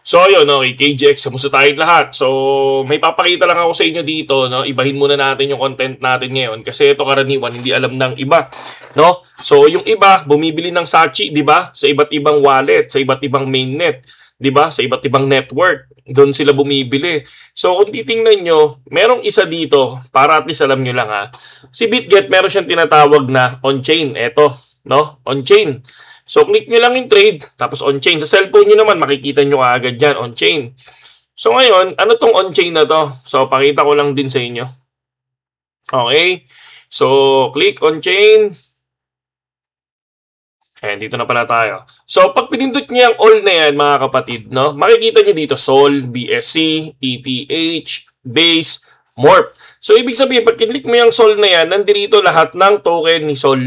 So ayun, okay, KGX, kamusta tayong lahat? So may papakita lang ako sa inyo dito, no? Ibahin muna natin yung content natin ngayon kasi ito karaniwan hindi alam ng iba, no? So yung iba bumibili ng Sachi, 'di ba? Sa iba't ibang wallet, sa iba't ibang mainnet, 'di ba? Sa iba't ibang network, doon sila bumibili. So kung titingnan nyo, merong isa dito para at least alam nyo lang ha. Si BitGet meron siyang tinatawag na on-chain, eto, no? On-chain. So, click nyo lang yung trade, tapos on-chain. Sa cellphone nyo naman, makikita nyo agad yan, on-chain. So, ngayon, ano tong on-chain na to? So, pakita ko lang din sa inyo. Okay. So, click on-chain. Ayan, dito na pala tayo. So, pag pinindot nyo yung all na yan, mga kapatid, no? Makikita nyo dito, Sol, BSC, ETH, Base, Morph. So, ibig sabihin, pag kinlik mo yung Sol na yan, nandito lahat ng token ni Sol.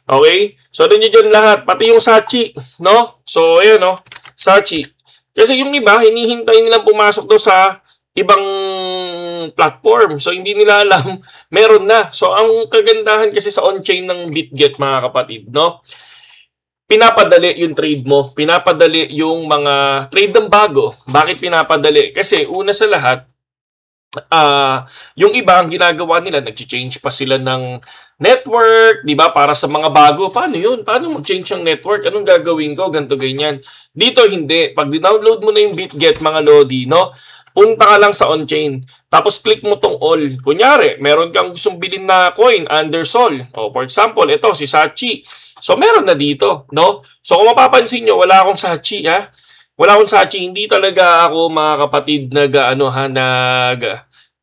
Okay? So, doon nyo dyan lahat. Pati yung Sachi, no? So, ayan, no? Sachi. Kasi yung iba, hinihintay nilang pumasok do sa ibang platform. So, hindi nila alam, meron na. So, ang kagandahan kasi sa on-chain ng BitGet, mga kapatid, no? Pinapadali yung trade mo. Pinapadali yung mga trade ng bago. Bakit pinapadali? Kasi, una sa lahat, yung iba, ang ginagawa nila, nag-change pa sila ng network, di ba? Para sa mga bago. Paano yun? Paano mag-change ang network? Anong gagawin ko? Ganto ganyan. Dito, hindi. Pag dinownload mo na yung BitGet, mga Lodi, no? Punta ka lang sa on-chain. Tapos, click mo tong all. Kunyari, meron kang gustong bilhin na coin under Sol. O, for example, ito, si Sachi. So, meron na dito, no? So, kung mapapansin nyo, wala akong Sachi, ha? Wala akong Sachi. Hindi talaga ako, mga kapatid,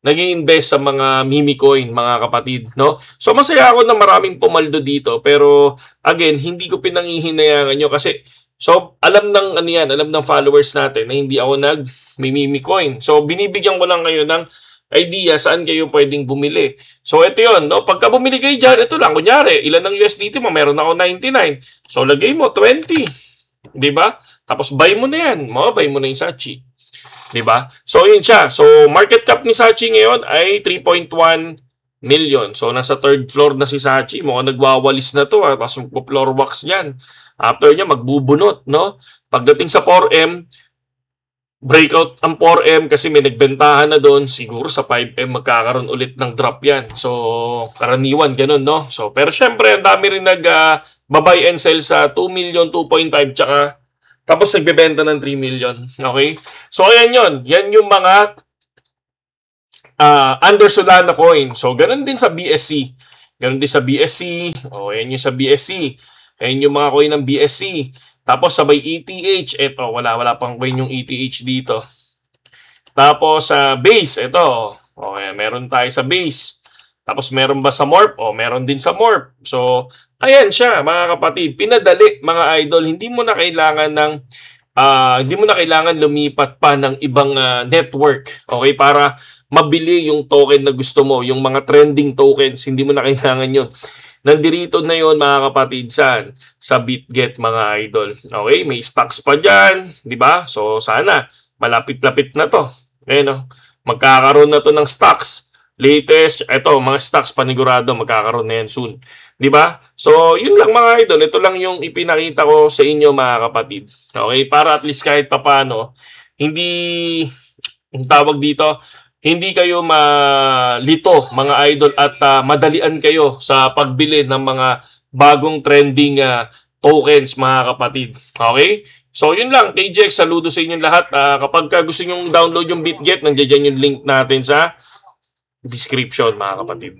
nag-i-invest sa mga meme coin, mga kapatid, no? So, masaya ako na maraming pumaldo dito. Pero, again, hindi ko pinangihinayangan nyo kasi, so, alam ng followers natin na hindi ako nag-meme coin. So, binibigyan ko lang kayo ng idea saan kayo pwedeng bumili. So, ito yun, no? Pagka bumili kayo dyan, ito lang, kunyari, ilan ng USDT mo? Meron ako 99. So, lagay mo, 20. Diba? Tapos, buy mo na yan. Buy mo na yung Sachi. Diba? So, yun siya. So, market cap ni Sachi ngayon ay 3.1 million. So, nasa third floor na si Sachi. Mukhang nagwawalis na to. Tapos, magpo-floor wax niyan. After niya, magbubunot, no? Pagdating sa 4M, breakout ang 4M kasi may nagbentahan na doon. Siguro sa 5M, magkakaroon ulit ng drop yan. So, karaniwan, ganun, no? So, pero syempre, ang dami rin nag-buy and sell sa 2 million, 2.5, tsaka tapos nagbebenta ng 3 million. Okay? So, ayan yun. Yan yung mga under Solana coin. So, ganun din sa BSC. Ganun din sa BSC. O, ayan yung sa BSC. Ayan yung mga coin ng BSC. Tapos, sabay ETH. Ito, wala pang coin yung ETH dito. Tapos, Base. Ito. O, ayan, meron tayo sa Base. Tapos, meron ba sa Morph? O, meron din sa Morph. So, ayan siya, mga kapatid. Pinadali, mga idol. Hindi mo na kailangan lumipat pa ng ibang network. Okay? Para mabili yung token na gusto mo. Yung mga trending tokens. Hindi mo na kailangan yun. Nandirito na yun, mga kapatid, sa BitGet, mga idol. Okay? May stocks pa dyan. Diba? So, sana, malapit-lapit na to. Ayan, no? Magkakaroon na to ng stocks. Latest, eto, mga stocks panigurado, magkakaroon na yan soon. Diba? So, yun lang, mga idol. Ito lang yung ipinakita ko sa inyo, mga kapatid. Okay? Para at least kahit papano, hindi, yung tawag dito, hindi kayo malito, mga idol, at madalian kayo sa pagbili ng mga bagong trending tokens, mga kapatid. Okay? So, yun lang. KGX, saludo sa inyong lahat. Kapag gusto nyo download yung BitGet, nandiyan yung link natin sa description, mga kapatid.